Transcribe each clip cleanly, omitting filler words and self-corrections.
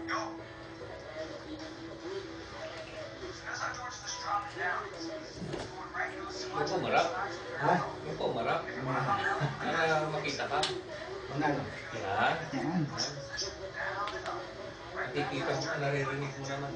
Yung pumarap? Ha? Yung pumarap? Para makita ka. Ano? Yan. Yan. Nakikita mo, naririnig mo naman.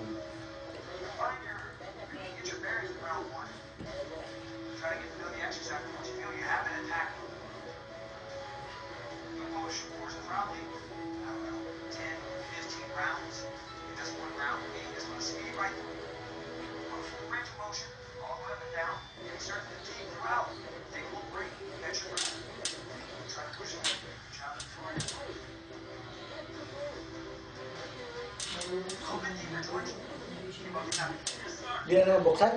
Di na naman buksan?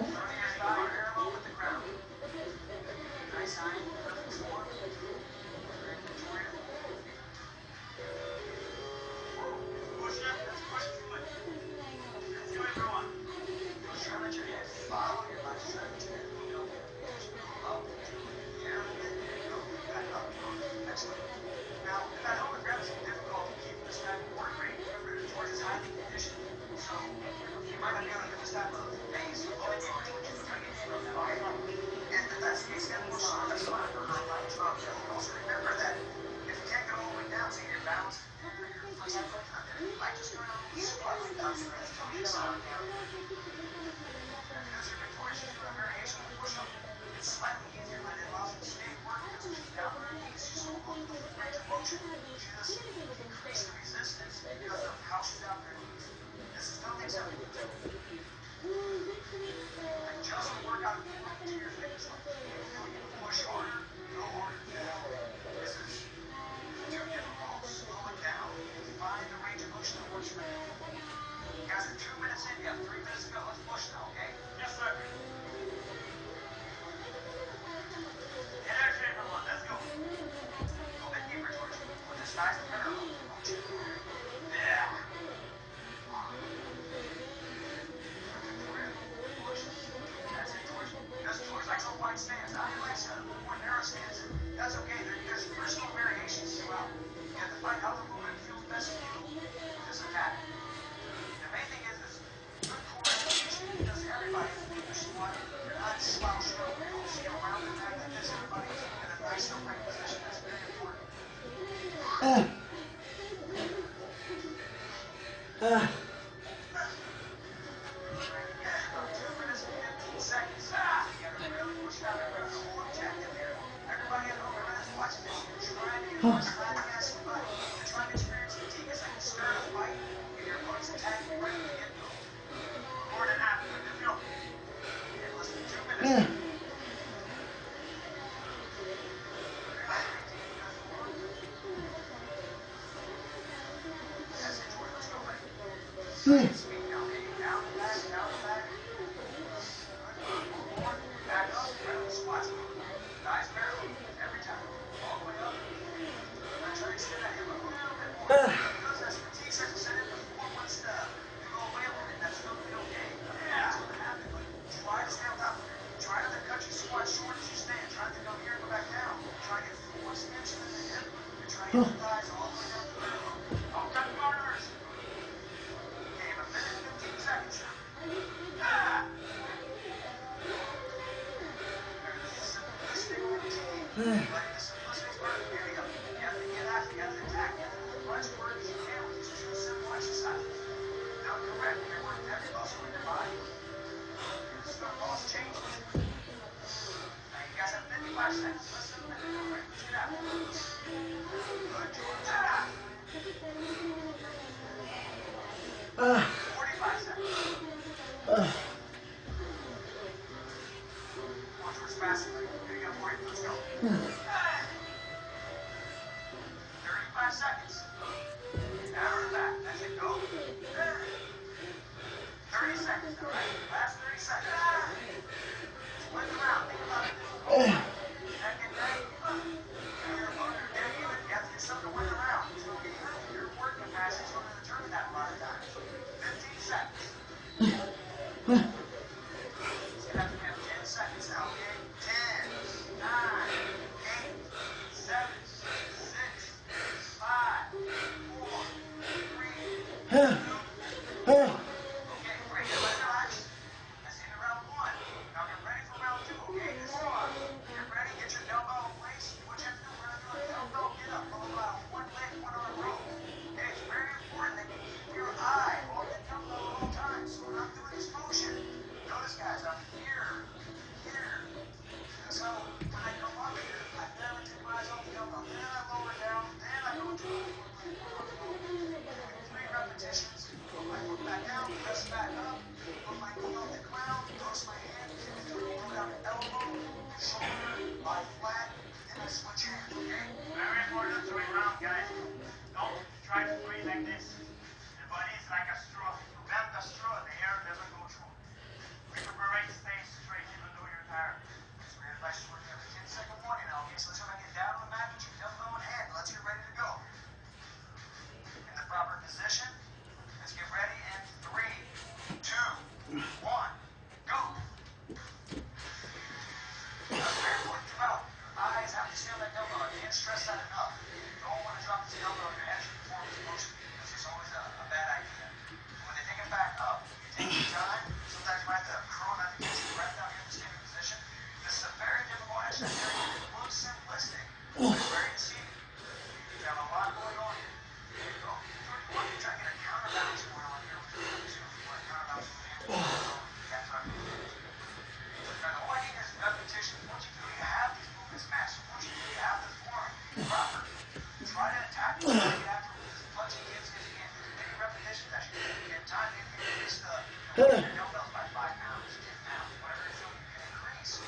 dumbbells by 5 pounds. Now, whatever you feel you can increase,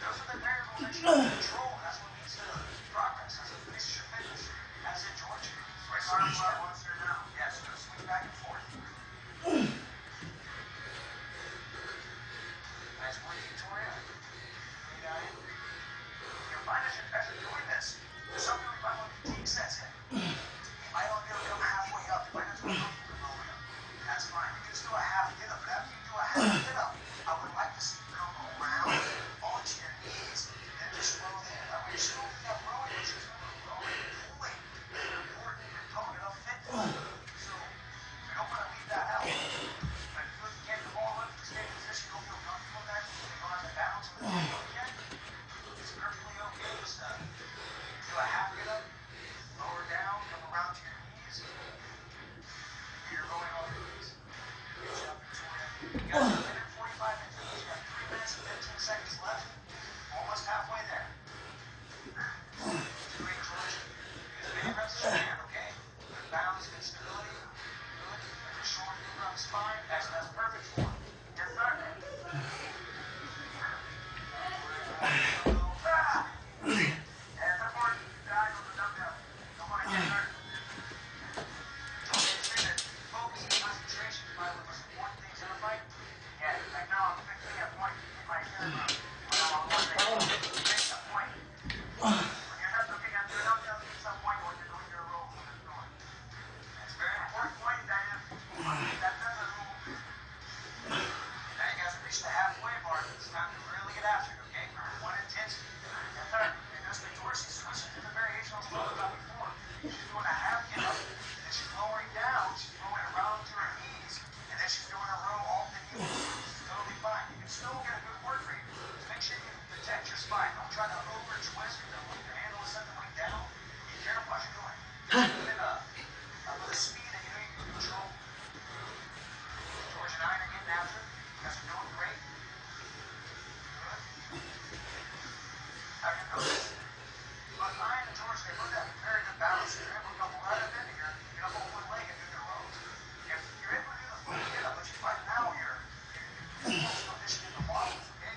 those are the variables that you can control. That's what leads to progress. That's what makes your fitness. As in Georgia. Right arm up, once they're down. Yes, go swing back and forth. Nice work, Victoria. You got it. You'll find as you're doing this, there's something we might want to take sets in. You might want to be able to come halfway up. You might not do a complete all the way up. That's fine. You can just do a half get up. But after you do a half get up, I would like to see you come around onto your knees and just roll there. That way you're still in that rowing, but you're still rolling and pulling. Very important component of fitness. So we don't want to leave that out. But if you get the ball up, stay in position, you don't feel comfortable there, you go on the balance of the table again, it's perfectly okay. Just do a half get up, lower down, come around to your knees. You're rolling on your knees. Good job, Victoria. You got 145 into this. You got 3 minutes and 15 seconds left. Almost halfway there. Great, Georgia. Do as many reps as you can, okay? Good balance, good stability. Good. Like your shoulder moving on the spine. That's perfect for it. Yes, sir. And support. Guys on the dumbbell. Don't want to get hurt. Focus and concentration is probably one of the most important things in a fight. Yeah, like now I'm fixing a point in my ear. When I'm on one leg, fix a point. When you're not looking at your dumbbell, fix a point when you're doing your roll. It's a very important point that that's a rule. Now you guys have reached the halfway mark. It's time to really get after it, okay? One intensity. Yes, sir. And just Victoria, she's switching to the variation I was talking about before. She's doing a half get up, and then she's lowering down. She's going around to her knees, and then she's doing a row off the knees. It's totally fine. You can still get a good work rate. Just make sure you protect your spine. Don't try to over twist your handle is something like down. Be careful as you're doing. Do it with a speed that you know you can control. George and I are getting after it. You guys are doing great. Good. How do you know this? But Ryan and George, they both have very good balance. They're able to come right up into here, get up on one leg and do their rows. If you're able to do the full get up, but you find now you're condition in the bottom, okay?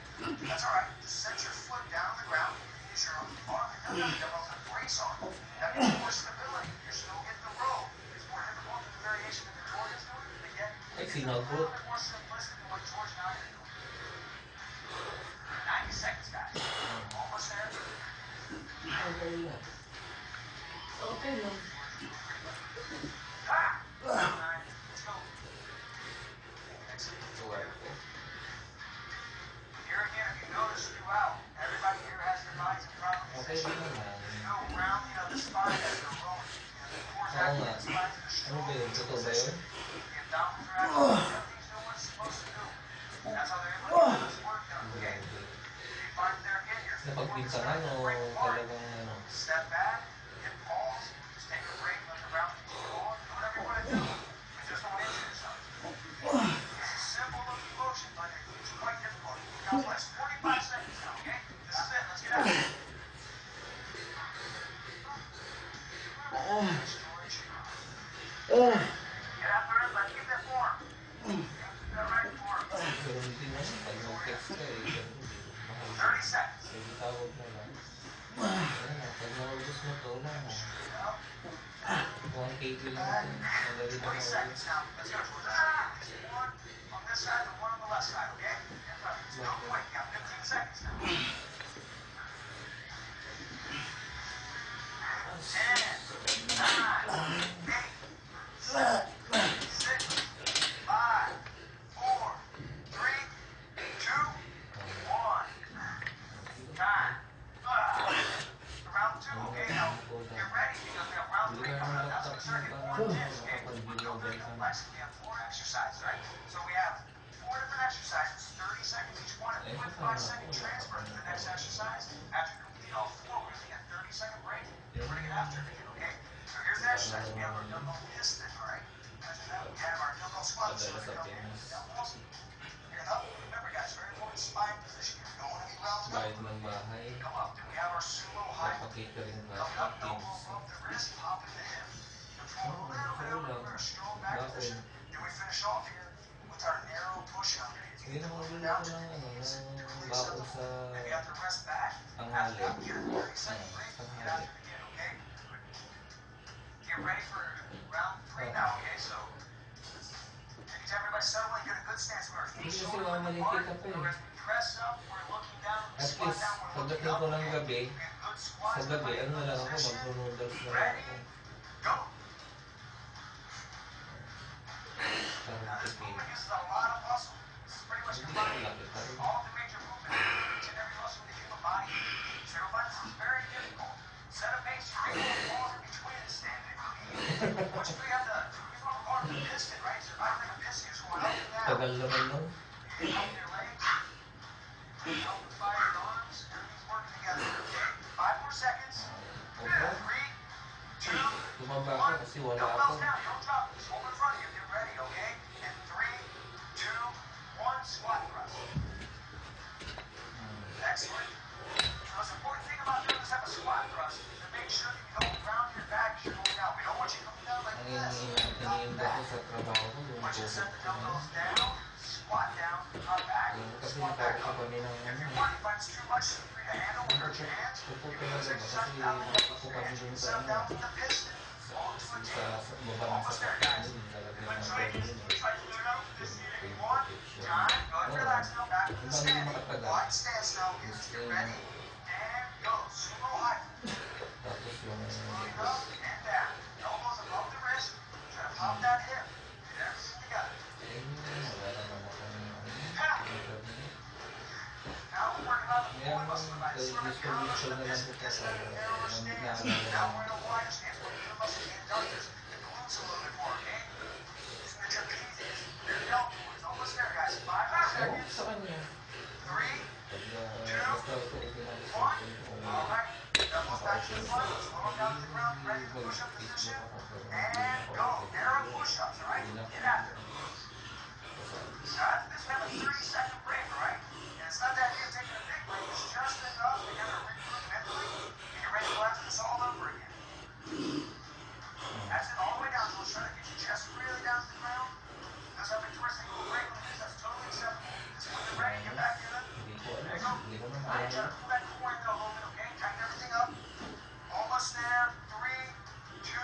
That's all right. Just set your foot down on the ground. Use your arm and dumbbells and brace on. That gives you more stability. You're still getting the row. It's more difficult than the variation that Victoria's doing, but yet it's a little bit more simplistic than what George and I are doing. 90 seconds, guys. Almost there. Okay lang. Okay lang. Let's go. Excellent. Here again, if you notice throughout, everybody here has their bodies in proper Okay position. din naman. You go around, the spine as you're rolling. The core's Oo active, nga. the spine's in a Ano strong ba yun? Totoo ba position. yun? The abdominals are active. Everything's doing what it's supposed to do. That's how they're able to get this work done. Okay? You find there again, you're Napagpinsahan o talagang ano? step back, hit pause, just take a break, let the round keep going, do whatever you want to do. But just don't injure yourself. It's a simple looking motion, but it's quite difficult. God bless. 45 seconds now, okay? This is it. Let's get out of here. Nice, George. Get after it. Let's get that form. Get that right form. Ganun din naman. Pag mag-text ka eh. Ganun din. 30 seconds. Sige, tawag na lang. Ayan na. Pag naubos mo to, wala na. 1K lang ito. Madali na 20 seconds now. Let's go, George. There's one on this side and one on the left side, okay? Don't quit. You got 15 seconds now. 10, 9, 8, 7, 6, 5, 4, 3, 2, 1. Time. Round 2, okay? Now, get ready because we have round 3 coming up. That's going to start getting more intense, okay? We're going to be complex. We have 4 exercises, right? So we have 4 different exercises, 30 seconds each one, and 25-second transfer to the next exercise. After you complete all 4, we're going to get a 30-second break. We're going to get after it again, okay? So here's the exercise. We have our dumbbell piston, all right? After that, we have our dumbbell squat. So we're going to dumbbells. You're up. Remember, guys, very important spine position. You're going to be rounded Bayad up. ng bahay. Come up. Then we have our sumo high. Napakita rin ba? Come up, elbow above the wrist, pop in the hip. Control a little bit over a strong back position. Then we finish off here with our narrow elbow push-up. Hindi na mabili ko ng ng bako sa Maybe have to rest back. tanghali. After that, we get a 30-second break. Get Tanghali. after it again, okay? Get ready for round 3 now, okay? So, anytime everybody settle in, get a good stance first. Hindi kasi Shoulder width mamalingkit apart. ako eh. As we press up, we're looking down. At Squat least, down, we're looking pagdating ko up. ng gabi, Good squats. sa gabi, ano na lang ako, mag-noodles na lang Ready? ako. Go. Parang Now, this tipid. movement uses a lot of muscle. This is pretty much Hindi combining ko laki pa rin. all of the major movements, each and every muscle in the human body. So you'll find this is very difficult. Set a pace, you can go pause in between and stand it clean. Once you have the, here's what we're calling the piston, right? So I think a piston is going up and down. Tagal naman nun. Help your legs, help with fire your arms, everything's working together. Okay, 5 more seconds. Opo. 3, 2, Tumaba ka kasi wala ako. dumbbells down, don't drop them. Just hold in front of you. Get ready, okay? And 3, 2, 1, squat thrust. Excellent. The most important thing about doing this type of squat thrust is to make sure that you don't ground your back as you're going down. We don't want you coming down like Ang this. iniinda ko sa trabaho ko, yung Once you puso set the ko na. dumbbells down, squat down, come back, Yung kasi squat back nagpapasa up. kami ng If ano. your body finds too much for you to handle or hurt your hands, Pupo you can talaga use ba? exercise Kasi down the napupo kami hands. dun Set sa them down ano. with the piston. Fall to a Sa table. baba ng Almost there, sapat guys. yun, lalagyan But ng try pwede yun. to do it out this year. 1, time. Go ahead, relax now. Back to the Ang dami stand. makatagal. Wide stance now. Get ready. And go. Sumo high. Tapos yung Moving up and down. Elbows above the wrist. Try to pop that hip. Get everything together. wala naman ako ng Now we're working on the Yan, core muscle. Right? Sort of distribution na lang this po is sa a narrower stance. Now we're in a wider stance. We're in the muscle adductors. The glutes a little bit more, okay? Using the trapezius. There you go. It's almost there, guys. 5 more Ewan ko seconds. sa kanya. 3, Basta ito pinag-start ko kung all right. Elbows back to the front. Slow them down to the ground. Ready for push-up position. And go. Narrow push-ups, all right? Get after it. Now, this have a 30-second break, all right? And it's not that idea of taking a big break. It's just enough to kind of regroup mentally and get ready to go after this all over again. That's it, all the way down. So let's try to get your chest really down to the ground. Does have a interesting little break like this. That's totally acceptable. Just when you're ready, get back here then. Hindi ko There you alam. go. Hindi ko All right, try naman to pull that core in there a little bit, okay? Tighten everything up. Almost there. 3, 2,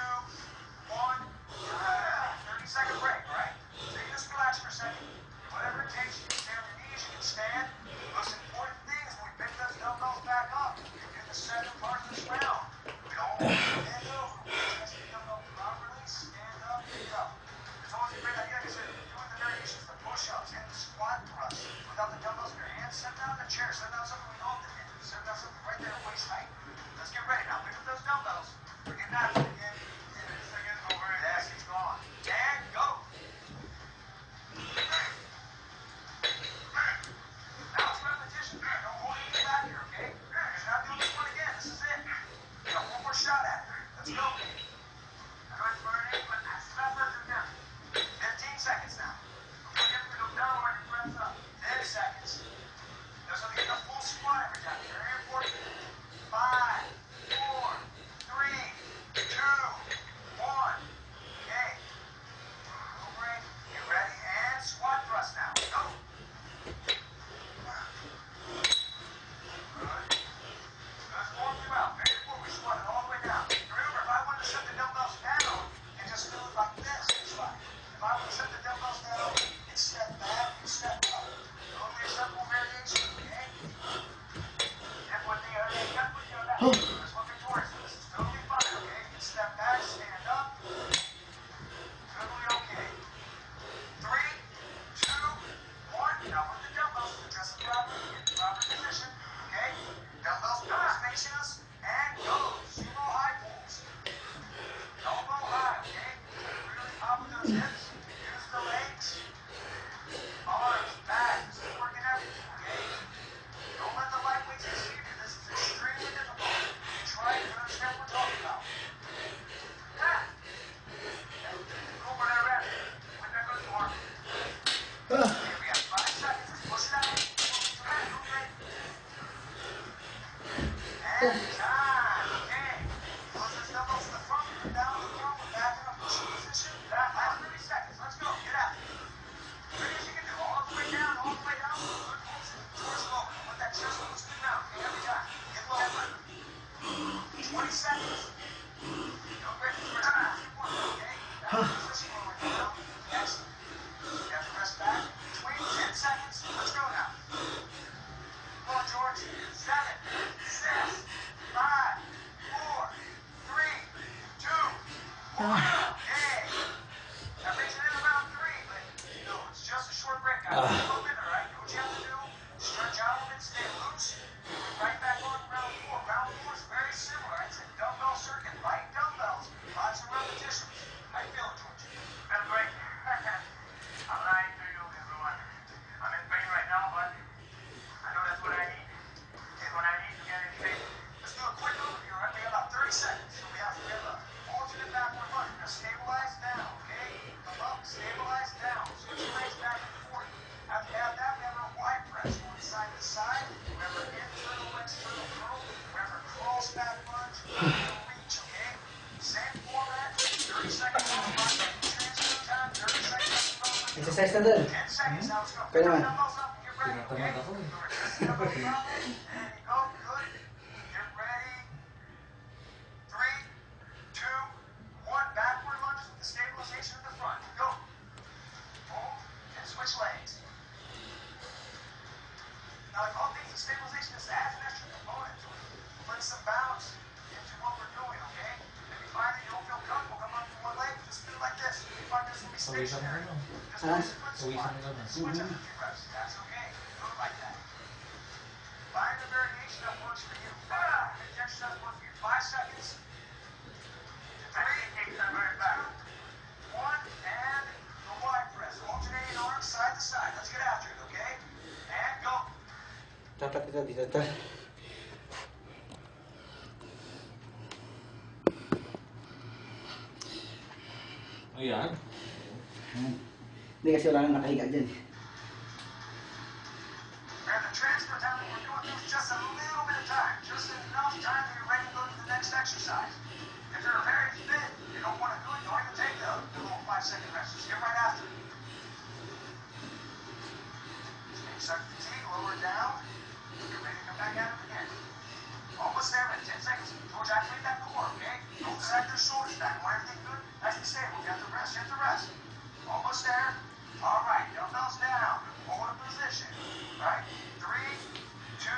1. 30-second break, all right? So you just relax for a second. Whatever it takes, you can stay on your knees, you can stand. The most important thing is when we pick those dumbbells back up, you're in the second part of this round. We don't want to bend over. We just pick them up properly, stand up, pick it up. It's always a great idea because doing the variations, the push-ups and the squat thrust without the dumbbells in your hands, set down in the chair, set down something we know what to do. Set down something right there at waist height. Let's get ready now. Pick up those dumbbells. We're getting after it again. Seconds over. Yes, he's gone. And go. Now it's repetition. Don't hold anything back here, okay? You're not doing this one again. This is it. You got one more shot at it. Let's go. 15 seconds now. Go down when your breath's up. 10 seconds. There's going to get a full squat every time. Very important. 5, 4, 3, 2, 1. Okay. Little break. Get ready and squat thrust now. Go. Good. Let's warm you out. Very important. We squat it all the way down. Remember, if I wanted to set the dumbbells down and just do it like this, it's fine. If I would set the dumbbells down and step back and step up, only a simple variation, okay? And what the other day, that's what you're at. That's what Victoria's doing. This is totally fine, okay? You can step back, stand up. Totally okay. 3, 2, 1. Now with the dumbbells, address them properly, get the proper position, okay? Dumbbells, pulls, facing us, and go. Sumo high pulls. Elbow high, okay? Really popping those hips. Use the legs. Arms, back. This is working everything, okay? Don't let the light weights deceive you. This is extremely difficult. You try to understand what we're talking about. Go where they're at. When that goes to arm. Okay, we have 5 seconds. Let's push it out. Okay. And time. Okay. Close those dumbbells to the front. Put down on the front. We're back in a pushing position. Last 30 seconds. Let's go. Get out. Pretty as you can do. All the have to move in, all right? Do what you have to do. Stretch out a bit, stay loose. Right back on round 4. Round 4 is very similar. It's a dumbbell circuit, light dumbbells, lots of repetitions. How you feeling, George? I'm great. I'm lying to you, everyone. I'm in pain right now, but I know that's what I need. It's what I need to get in shape. Let's do a quick overview, all right? We have about 30 seconds. So we have a alternate backward lunge. Now stabilize down, okay? Come up, stabilize down. Switch your legs back and forth. After you have that, we have our wide press. Going side to side. Remember internal, external curl. Remember cross back lunge. Reach, okay? Same format. 30 seconds on the line. Transfer time. 30 seconds. Exercise na doon. 10 seconds. Now let's go. Pwede naman. Dumbbells up. Get ready, okay? Tinatamad ako eh. There you go. Good. Get ready. 3, 2, 1. Backward lunge with the stabilization at the front. Go. Hold and switch legs. Now, like all things, the stabilization is adds an extra component to it. Bring some bounce into what we're doing, okay? If you find that you don't feel comfortable, come up with one leg, just do it like this. If you find this will be Pawisan mo stationary, naman. just do a split Pawisan squat. mo naman. Switch up a few reps. That's okay. Do it like that. Find the variation that works for you. Make the exercise work for you. 5 seconds. 3, 2, 1, and the wide press. Alternating arms side to side. Let's get after it, okay? And go. Dapat ito dito to. Ayan. Hindi kasi wala nang nakahiga dyan. And the transfer time that we're doing this is just a little bit of time. Just enough time that you're ready to go to the next exercise. If you're very fit, you don't want to do it, don't even take the little 5-second rest. Just get right after it. Start the fatigue, lower it down. You're ready to come back at it again. Almost there, man. 10 seconds. George, activate that core, okay? Don't sag your shoulders back. Want everything good? Nice and stable. You have to rest. You have to rest. Almost there. All right. Dumbbells down. Hold a position. Right? 3, 2,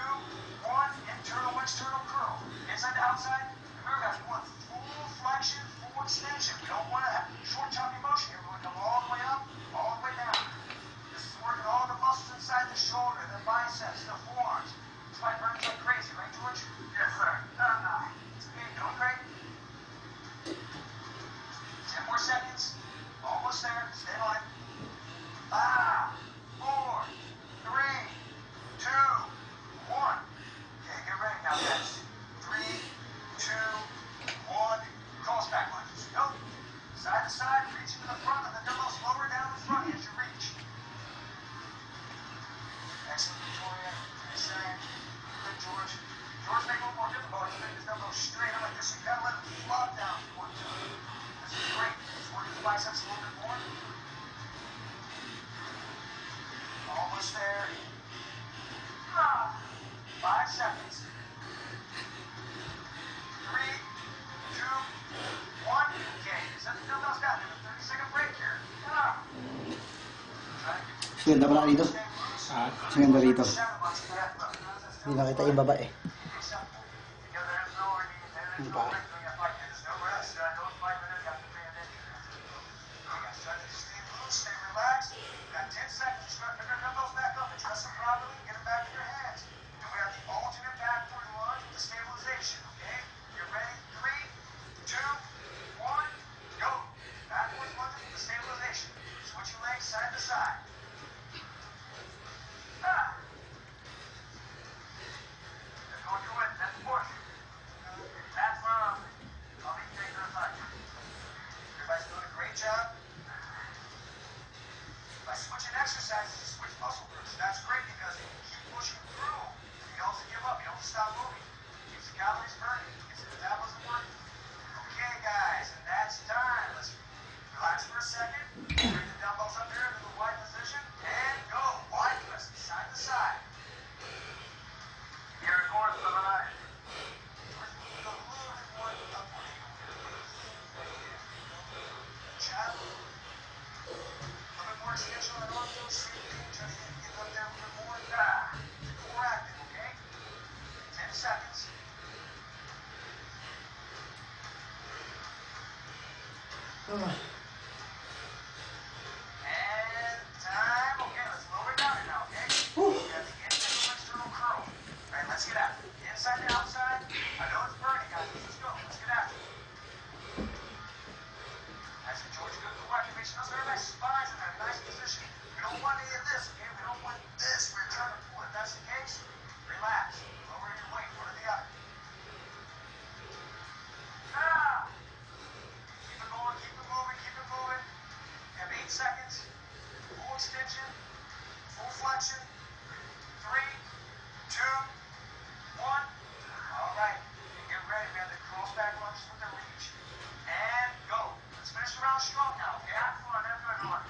1. Internal, external curl. Inside to outside. Remember, guys, we want full flexion, full extension. We don't want to have short, choppy motion here. We want to come all the way up, all the way down. This is working all the muscles inside the shoulder, the biceps, the forearms. It's like burning like crazy, right, George? Yes, sir. It's okay. Doing great. 10 more seconds. Almost there. Stay on it. 5, 4, 3, 2, 1. Okay, get ready now, guys. 3, 2, 1. Cross back lunges. Go. Side to side, reach to the front, and the dumbbells lower down in front as you reach. Excellent, Victoria. Nice side. Good, George. George, make it a little more difficult. You make this dumbbell straight up like this. You gotta let it flop down if you want to. This is great. It's working the biceps a little bit more. Almost there. 5 seconds. 3, 2, 1. Okay, set the dumbbells down. There's a 30-second break here. Suganda pala dito. Ah. Suganda rito. Hindi nakita yung baba eh. Yung paa. Stay relaxed. Got 10 seconds. Just pick your dumbbells back up. Adjust them properly. Get them back in your hands. And we have the alternate backward lunge with the stabilization. Okay? You're ready? 3, 2, 1, go. Backward lunge with the stabilization. Switch your legs side to side. Let's go do it. That's push. That's I'll leave you to the side. Everybody's doing a great job. By switching exercises, you switch muscle groups. That's great because you keep pushing through. You don't give up. You don't stop moving. Keeps the calories burning. Keeps the metabolism working. Okay, guys, and that's time. Let's relax for a second. Bring the dumbbells up here into the wide position. And go. Wide press, side to side. Here, going to the line. First, we need to go a little bit more upward angle here. Chop. More extension on the arm, same thing, try to get up there a little bit more. Core active, okay? 10 seconds. And time. Okay, let's lower extension, full flexion. 3, 2, 1. All right. Get ready, man. The cross back lunges with the reach. And go. Let's finish the round strong now, okay? Have fun, everyone.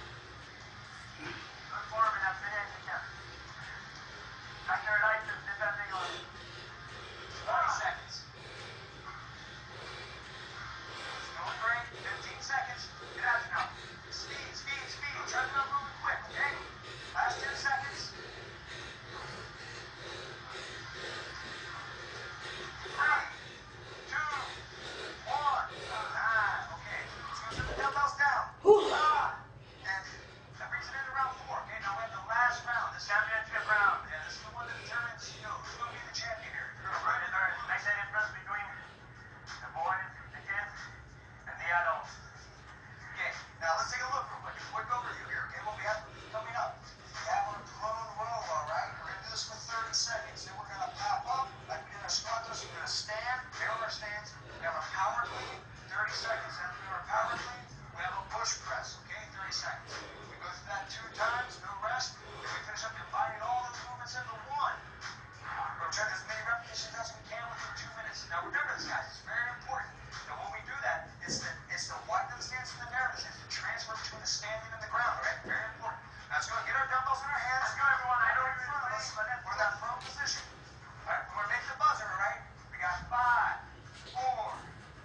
Good form and have good ending. Back there, right? Did that thing on 20 seconds. Going great. 15 seconds. Get out now. Speed. Try to move really quick, okay? Last 10 seconds. 3, 2, 1. Okay. Let's go to the dumbbells down. And that brings it into round 4. Okay, now we have the last round, the championship round. And this is the one that determines, who's going to be the champion here. You're going to run in there. Nice that difference between the boys, the kids, and the adults. Okay, now let's take a look real quick. A quick overview here, okay? What we have coming up. We have our prone row, all right? We're going to do this for 30 seconds. Then we're going to pop up like we did our squat thrust. We're going to stand, narrow our stance. We have our power clean, 30 seconds. Then we do our power clean. We have a push press, okay? 30 seconds. We go through that 2 times, no rest. Then we finish up combining all those movements into one. We're trying as many repetitions as we can within 2 minutes. Now remember this, guys. It's very important that when we do that, it's the widen the stance and the narrowness. It's the transfer between the standing and the ground, right? Very important. Now let's go and get our dumbbells in our hands. Let's go, everyone. I know you're in front of us, but we're in that prone position. All right, we're going to make the buzzer, all right? We got 5, 4,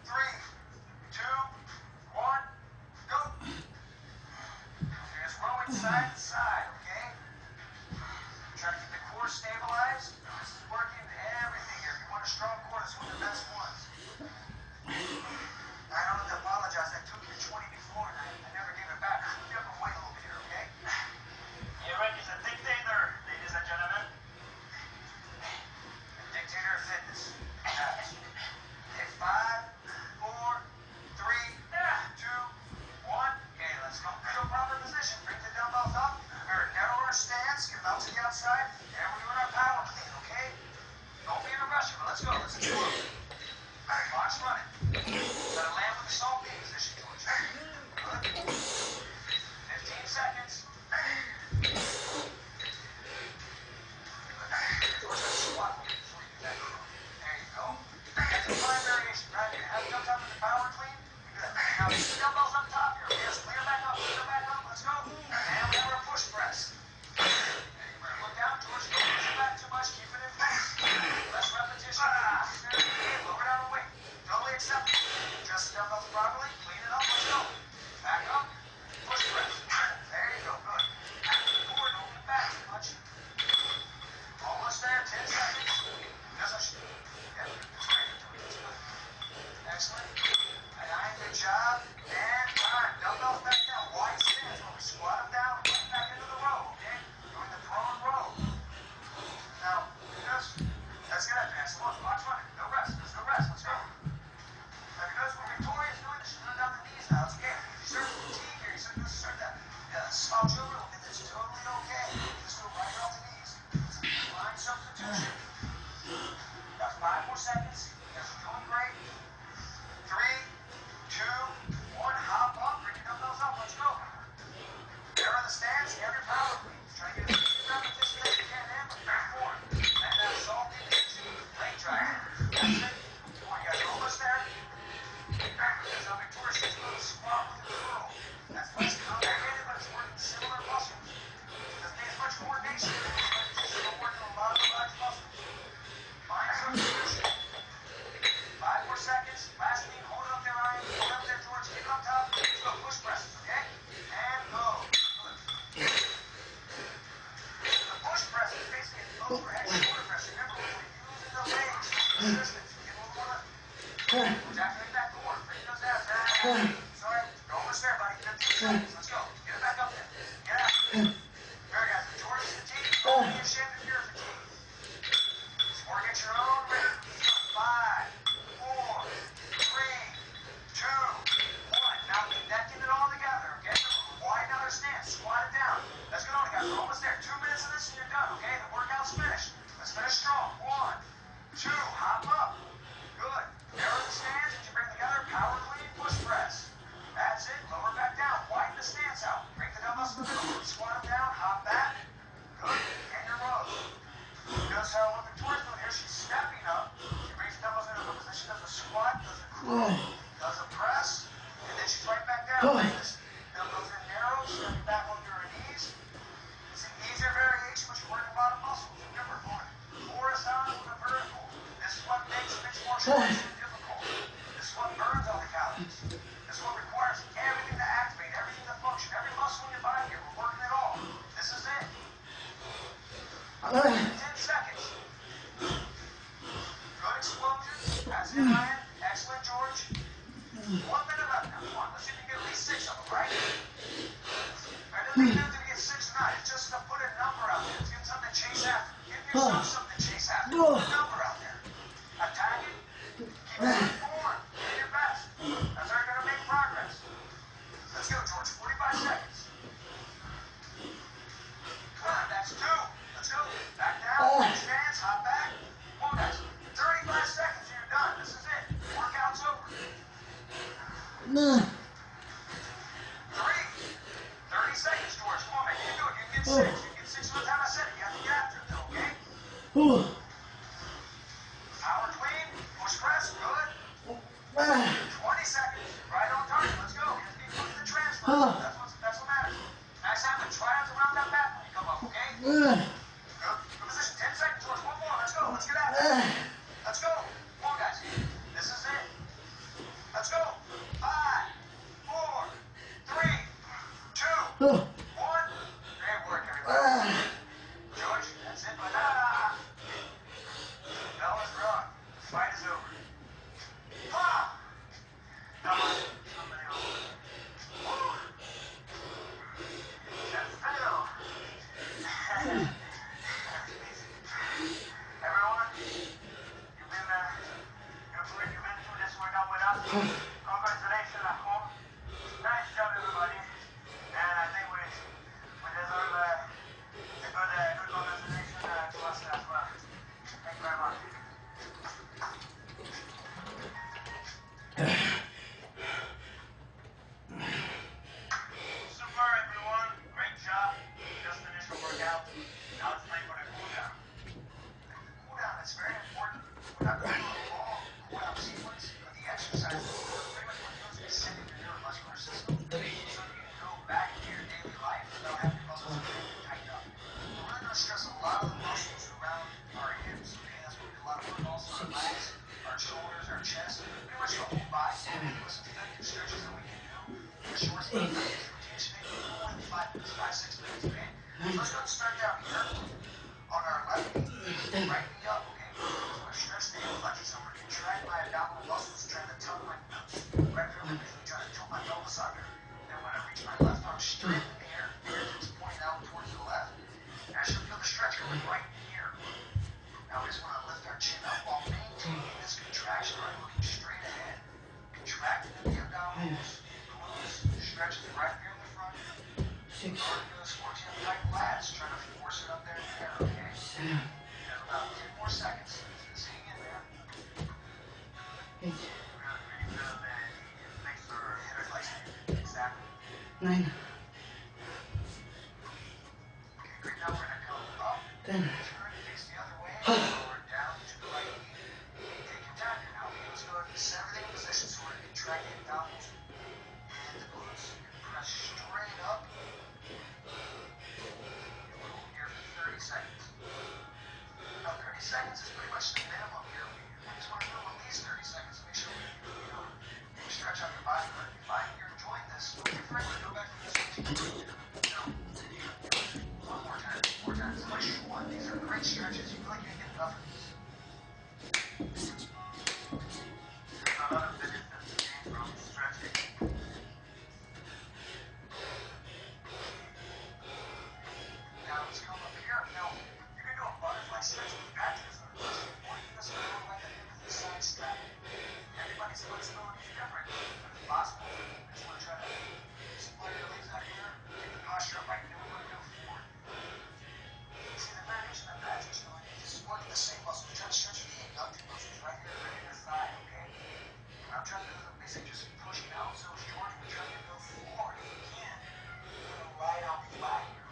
3, 2, 1, go. You're just rowing side to side, okay? Try to keep the core stabilized. This is working everything here. If you want a strong core, this is one of the best ones. I don't have to apologize. I took your 20 before and I never gave it back. Move you up and wait a little bit here, okay? Yeah, right. It's a dictator, ladies and gentlemen. The dictator of fitness. Okay, 5, 4, 3, 2, 1. Okay, let's come to a proper position. Bring the dumbbells up. We're narrow our stance. Get them out to the outside. And we're doing our power clean, okay? Don't be in a rush, but let's go. Let's do it. All right, box running. Gotta land with the salt beam position, George. Good. 15 seconds. George, let's squat before you do that. There you go. That's a fine variation, right? You have jumped up with the power clean. Good. Now, keep the dumbbells up top here. Yes, clear back up. Let's go. And we have our push press. We're gonna look down, George. Don't push it back too much. Keep it in place. Less repetition. Lower down the weight. Totally acceptable. Adjust the dumbbells properly. Clean it up. Let's go. Back up. Push press. There you go. Good. Forward. Don't get back too much. Almost there. 10 seconds. Yes, I should. Yeah. Excellent. Good job. And time. Dumbbells back down. Wide stance. When we squat them down, we put back into the row. Okay? Doing the prone row. Now, let's get up there. That's the one. Box running. No rest. There's no rest. Let's go. Now, if you notice what Victoria's doing, she's doing down the knees now. It's okay. If you start with fatigue here, you start that slouch over a little bit. That's totally okay. Just go right off the knees. Find substitution. Got 5 more seconds. You guys are doing great. 3, 2, 1. Hop up. Bring your dumbbells up. Let's go. Narrow the stance. Every power clean. Try to get as many repetitions as you can in. Back forward. And that salt position. Leg drag. That's it. Come on, you guys are almost there. That's how Victoria says go to squat with the curl. That's less complicated, but it's working similar muscles. Doesn't need as much coordination. We're working a lot of large muscles. Find substitution. 5 more seconds. Last thing. Hold it up there, Ryan. Hold it up there, George. Keep it up top. Let's go. Push presses, okay? And go. Good. The push press is basically an overhead shoulder press. Remember, when we're using the legs, resistance. Get a little more. We're activating that core. Bring those abs. Sorry. You're almost there, buddy. 15 seconds. Let's go. Get it back up there. Get out. There, guys. The George fatigue. Don't be ashamed if you're fatigued. Or get your own rhythm. 5, 4, 3, 2, 1. Now connecting it all together, okay? Widen out our stance. Squat it down. Let's get on, guys. We're almost there. 2 minutes of this and you're done, okay? The workout's finished. Let's finish strong. 1, 2. Hop up. Good. Narrow the stance as you bring together. Power clean. Push press. That's it. Lower back down. Widen the stance out. Bring the dumbbells to the middle. Squat them down. I'll give you 10 seconds. Good explosion. That's it, Ryan. Excellent, George. 1 minute left now. Come on, let's see if you can get at least 6 of them, right? I didn't think you have to get 6 or 9. It's just to put a number out there. Give them something to chase after. Give yourself something to chase after. Put a number out there. Attack it. Keep moving forward. Do your best. That's how you're going to make progress. Let's go, George. 45 seconds. Come on, that's 2. Let's go. Back down. Stance. Hop back. Come on, guys. 35 seconds and you're done. This is it. Workout's over. 3. 30 seconds, George. Come on, man. You can do it. You can get 6. You can get 6 by the time I said it. You have to get after it, though, okay? Power clean. Push press. Good. 20 seconds. Right on target. Let's go. You have to keep pushing the transfer. That's what matters. Next time, try not to round that back when you come up, okay? Good. Good position. 10 seconds, George. 1 more. Let's go. Let's get after it. Let's go. Come on, guys. This is it. Let's go. 5, 4, 3, 2, 1. Great work, everybody. George, that's it. But bell is rung. The fight is over. Ha! Come on. Somebody else. Woo! That's Phil. Everyone, you've been through this workout with us. Congratulations at home. Nice job, everybody. And I think we deserve a good congratulations to us as well. Thank you very much. Super, everyone. Great job. Just finished the workout. Now it's time for the cool down. Cool down is very important. We're not going to do a long cool down sequence, but the exercise is pretty much what goes to setting your neuromuscular system so you can go back into your daily life without having your muscles tighten up. We're really going to stress a lot of the muscles around our hips. Okay, that's what we do a lot of work. Also our legs, our shoulders, our chest, pretty much your whole body. With some effective stretches that we can do. The short spot rotation, maybe more than 5 minutes, 5, 6 minutes, okay? Let's go and start down here on our left knee. Right knee up, okay? I'm going to stretch the hip flexors. I'm going to contract my abdominal muscles, trying to tuck my right here. I'm trying to tilt my pelvis under. Then when I reach my left arm straight in the air, fingertips pointing out towards the left. And I should feel the stretch going right here. Now we just want to lift our chin up while maintaining this contraction, right? Looking straight ahead. Contracting in the abdominals, glutes, stretches right here in the front. 6. Those 14 tight lats, trying to force it up there in the air, okay? You have about 10 more seconds. Just hang in there. 8. Really good, man. Thanks for hitting like exactly. 9. Okay, great. Now we're going to come up. 10. Turn it face the other way. Lower down to the right knee. Take your time here now. Let's go to the everything position so we're contracting the abdominals and the glutes. Press straight up. We'll hold here for 30 seconds. Now 30 seconds is pretty much the minimum here. We just want to do at least 30 seconds to make sure we stretch out your body. But if you're enjoying this, don't be afraid to go back to this routine. One more time. It's much short. These are great stretches. You feel like you didn't get enough of these. There's a lot of benefits to gain from stretching. Now let's come up here. Now you can do a butterfly stretch with patches or this, or you can just go like a into the side strap. Everybody's flexibility is different, but if possible, I just want to try to split your legs out here, get the posture up like you were going to do before. See the variation of that is going just working the same muscles. Try to stretch the abductor muscles right here, right in the thigh, okay? And I'm trying to do the basic, just pushing out. So George, we're trying to go forward if we can. We're going to ride out flat here.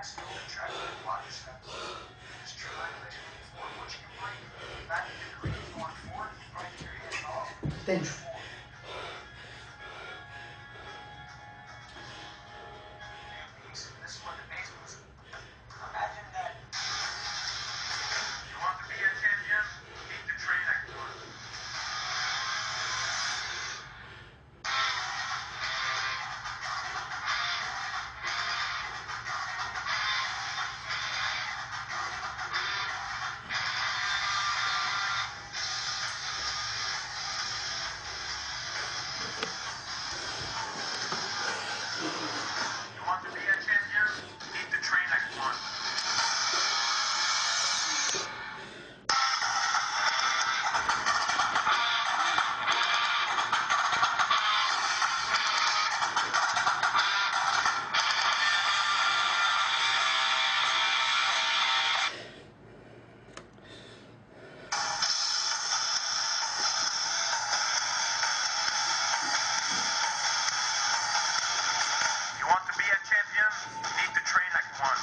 That's the only track that blocks that. Just triangulation forward. Once you break back into green going forward, you probably get your hand off. Ten. Push forward. This is what the base was. Imagine that. You want to be a champion? You need to train like one. You want to be a champion? You need to train like one. You want to be a champion? You need to train like one.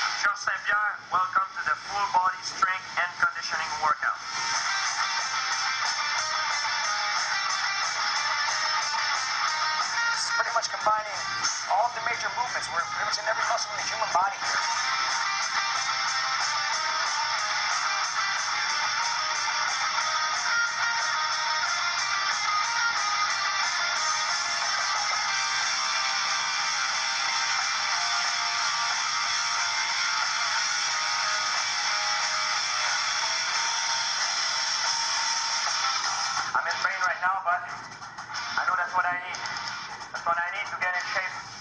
Michel Saint-Pierre, welcome to the full body strength and conditioning workout. This is pretty much combining all of the major movements. We're pretty much in every muscle in the human body here. I'm in pain right now, but I know that's what I need. That's what I need to get in shape